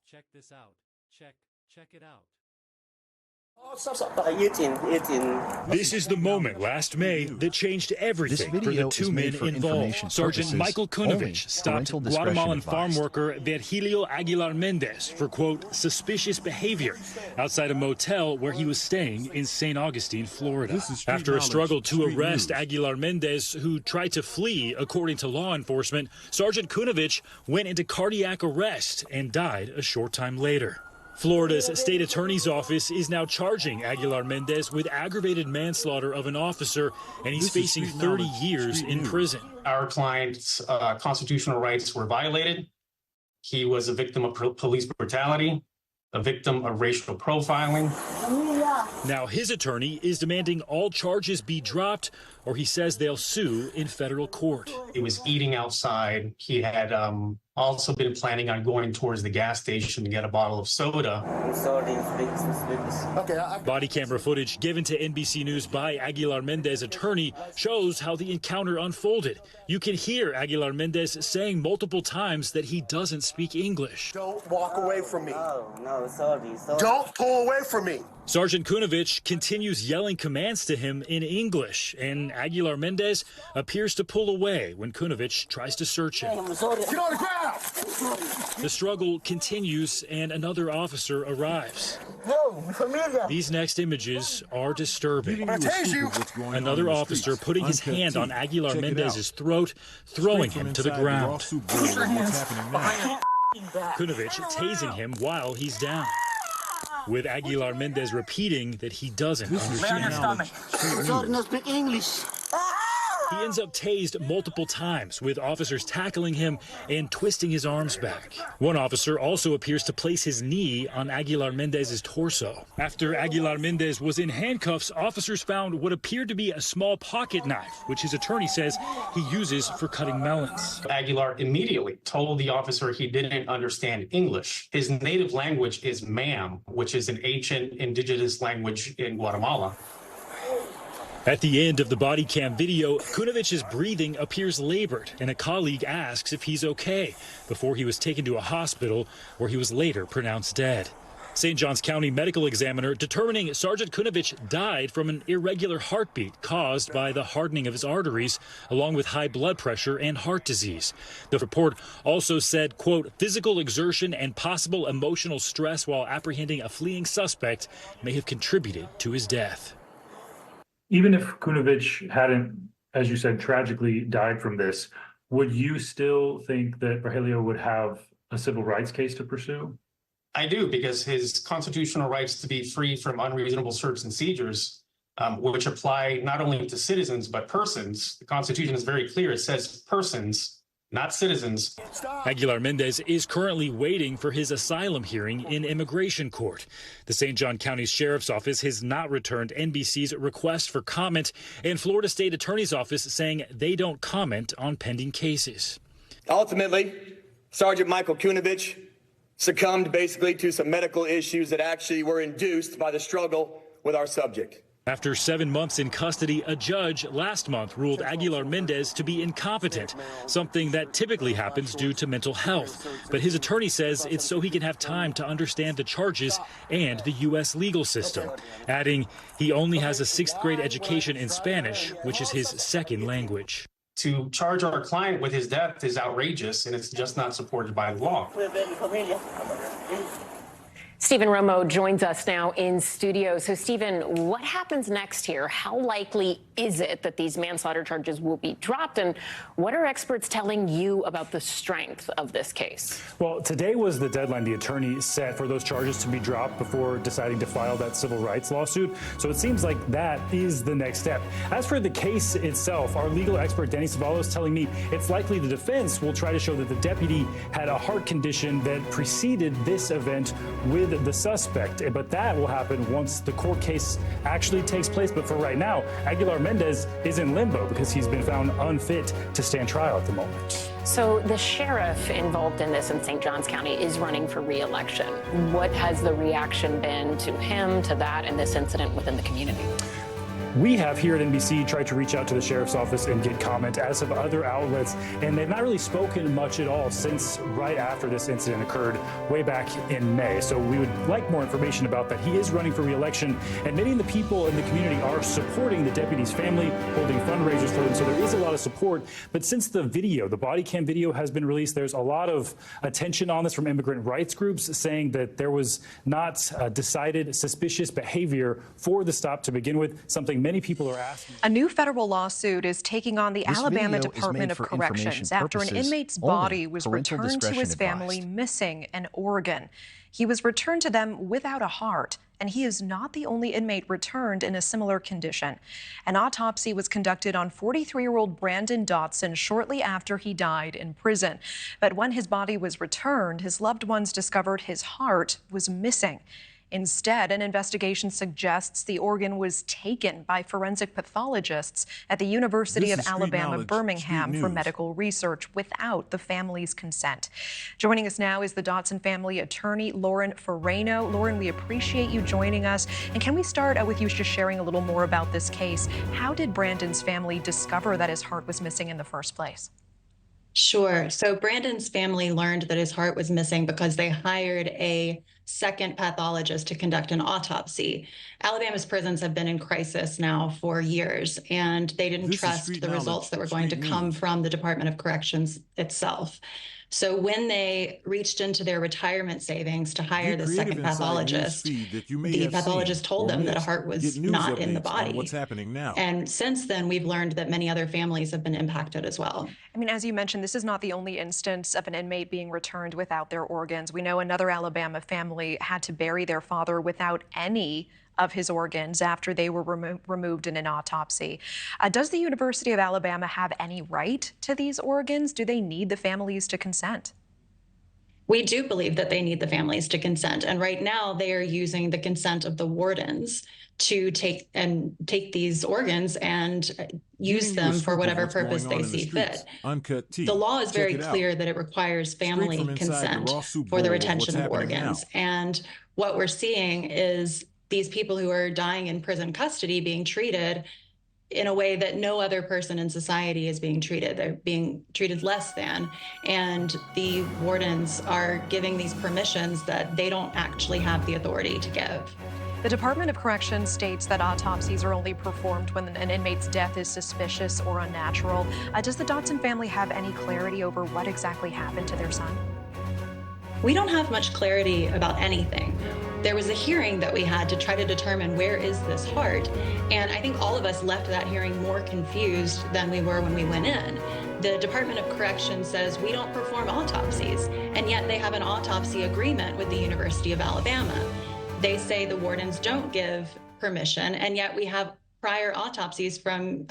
Check this out. Check it out. This is the moment last May that changed everything for the two men involved. Sergeant Michael Kunovich stopped Guatemalan farm worker Virgilio Aguilar Mendez for, quote, suspicious behavior outside a motel where he was staying in St. Augustine, Florida. After a struggle to arrest Aguilar Mendez, who tried to flee, according to law enforcement, Sergeant Kunovich went into cardiac arrest and died a short time later. Florida's state attorney's office is now charging Aguilar Mendez with aggravated manslaughter of an officer, and he's facing 30 years in prison. Our client's constitutional rights were violated. He was a victim of police brutality, a victim of racial profiling. Now his attorney is demanding all charges be dropped, or he says they'll sue in federal court. He was eating outside. He had also been planning on going towards the gas station to get a bottle of soda. Body camera footage given to NBC News by Aguilar Mendez's attorney shows how the encounter unfolded. You can hear Aguilar Mendez saying multiple times that he doesn't speak English. Don't walk away from me. No, sorry. Don't pull away from me. Sergeant Kunovich continues yelling commands to him in English, and Aguilar Mendez appears to pull away when Kunovich tries to search him. Get on the ground! The struggle continues, and another officer arrives. These next images are disturbing. Another officer putting his hand on Aguilar Mendez's throat, throwing him to the ground. Kunovich tasing him while he's down, with Aguilar Mendez repeating that he doesn't understand. He ends up tased multiple times, with officers tackling him and twisting his arms back. One officer also appears to place his knee on Aguilar Mendez's torso. After Aguilar Mendez was in handcuffs, officers found what appeared to be a small pocket knife, which his attorney says he uses for cutting melons. Aguilar immediately told the officer he didn't understand English. His native language is ma'am, which is an ancient indigenous language in Guatemala. At the end of the body cam video, Kunovich's breathing appears labored, and a colleague asks if he's okay before he was taken to a hospital where he was later pronounced dead. St. Johns County medical examiner determining Sergeant Kunovich died from an irregular heartbeat caused by the hardening of his arteries, along with high blood pressure and heart disease. The report also said, quote, physical exertion and possible emotional stress while apprehending a fleeing suspect may have contributed to his death. Even if Kunovich hadn't, as you said, tragically died from this, would you still think that Virgilio would have a civil rights case to pursue? I do, because his constitutional rights to be free from unreasonable search and seizures, which apply not only to citizens but persons. The Constitution is very clear. It says persons, not citizens. Aguilar Mendez is currently waiting for his asylum hearing in immigration court. The St. John County Sheriff's Office has not returned NBC's request for comment, and Florida State Attorney's Office saying they don't comment on pending cases. Ultimately, Sergeant Michael Kunovich succumbed basically to some medical issues that actually were induced by the struggle with our subject. After 7 months in custody, a judge last month ruled Aguilar Mendez to be incompetent, something that typically happens due to mental health. But his attorney says it's so he can have time to understand the charges and the U.S. legal system, adding he only has a 6th grade education in Spanish, which is his second language. To charge our client with his death is outrageous, and it's just not supported by law. Stephen Romo joins us now in studio. So, Stephen, what happens next here? How likely is it that these manslaughter charges will be dropped? And what are experts telling you about the strength of this case? Well, today was the deadline the attorney set for those charges to be dropped before deciding to file that civil rights lawsuit. So it seems like that is the next step. As for the case itself, our legal expert, Danny Savallo, is telling me it's likely the defense will try to show that the deputy had a heart condition that preceded this event with the suspect. But that will happen once the court case actually takes place. But for right now, Aguilar Mendez is in limbo because he's been found unfit to stand trial at the moment. So the sheriff involved in this in St. Johns County is running for re-election. What has the reaction been to him, to that, and this incident within the community? We have here at NBC tried to reach out to the sheriff's office and get comment, as have other outlets, and they've not really spoken much at all since right after this incident occurred way back in May. So we would like more information about that. He is running for re-election, and many of the people in the community are supporting the deputy's family, holding fundraisers for them. So there is a lot of support. But since the video, the body cam video has been released, there's a lot of attention on this from immigrant rights groups saying that there was not decided suspicious behavior for the stop to begin with, something many people are asking. A new federal lawsuit is taking on the Alabama Department of Corrections after an inmate's body was returned to his family missing in Oregon. He was returned to them without a heart, and he is not the only inmate returned in a similar condition. An autopsy was conducted on 43-year-old Brandon Dotson shortly after he died in prison. But when his body was returned, his loved ones discovered his heart was missing. Instead, an investigation suggests the organ was taken by forensic pathologists at the University of Alabama, Birmingham for medical research without the family's consent. Joining us now is the Dotson family attorney, Lauren Ferrano. Lauren, we appreciate you joining us. And can we start with you just sharing a little more about this case? How did Brandon's family discover that his heart was missing in the first place? Sure. So Brandon's family learned that his heart was missing because they hired a second pathologist to conduct an autopsy. Alabama's prisons have been in crisis now for years, and they didn't trust the results that were going to come from the Department of Corrections itself. So when they reached into their retirement savings to hire the second pathologist, the pathologist told them that a heart was not in the body. What's happening now? And since then, we've learned that many other families have been impacted as well. I mean, as you mentioned, this is not the only instance of an inmate being returned without their organs. We know another Alabama family had to bury their father without any of his organs after they were removed in an autopsy. Does the University of Alabama have any right to these organs? Do they need the families to consent? We do believe that they need the families to consent. And right now they are using the consent of the wardens to take these organs and use them for whatever purpose they see fit. The law is very clear that it requires family consent for the retention of organs. And what we're seeing is these people who are dying in prison custody being treated in a way that no other person in society is being treated. They're being treated less than, and the wardens are giving these permissions that they don't actually have the authority to give. The Department of Corrections states that autopsies are only performed when an inmate's death is suspicious or unnatural. Does the Dotson family have any clarity over what exactly happened to their son? We don't have much clarity about anything. There was a hearing that we had to try to determine where is this heart, and I think all of us left that hearing more confused than we were when we went in. The Department of Corrections says we don't perform autopsies, and yet they have an autopsy agreement with the University of Alabama. They say the wardens don't give permission, and yet we have prior autopsies from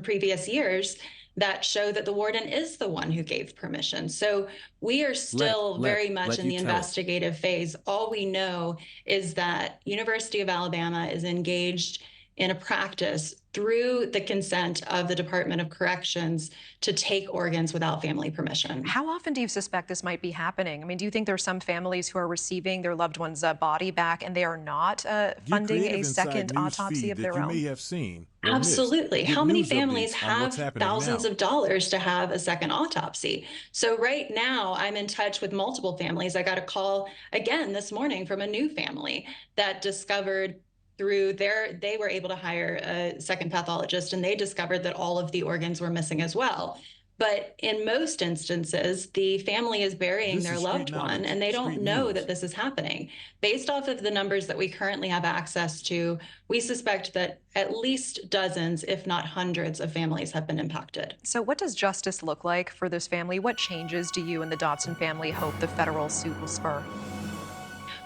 previous years that show that the warden is the one who gave permission. So we are still very much in the investigative phase. All we know is that University of Alabama is engaged in a practice through the consent of the Department of Corrections to take organs without family permission. How often do you suspect this might be happening? I mean, do you think there's some families who are receiving their loved one's body back and they are not funding a second autopsy of their own? You may have seen Absolutely. How many families have thousands of dollars to have a second autopsy? So right now I'm in touch with multiple families. I got a call again this morning from a new family that discovered through they were able to hire a second pathologist, and they discovered that all of the organs were missing as well. But in most instances, the family is burying their loved one, and they don't know that this is happening. Based off of the numbers that we currently have access to, we suspect that at least dozens, if not hundreds, of families have been impacted. So what does justice look like for this family? What changes do you and the Dotson family hope the federal suit will spur?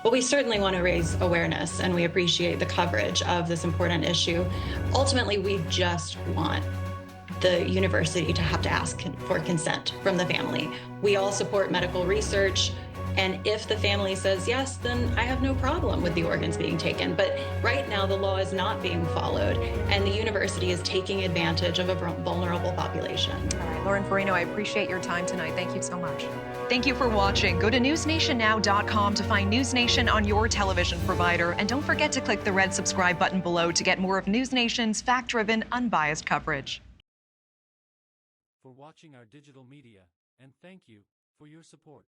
Well, we certainly want to raise awareness, and we appreciate the coverage of this important issue. Ultimately, we just want the university to have to ask for consent from the family. We all support medical research. And if the family says yes, then I have no problem with the organs being taken. But right now, the law is not being followed, and the university is taking advantage of a vulnerable population. All right, Lauren Farino, I appreciate your time tonight. Thank you so much. Thank you for watching. Go to newsnationnow.com to find News Nation on your television provider. And don't forget to click the red subscribe button below to get more of News Nation's fact-driven, unbiased coverage. For watching our digital media, and thank you for your support.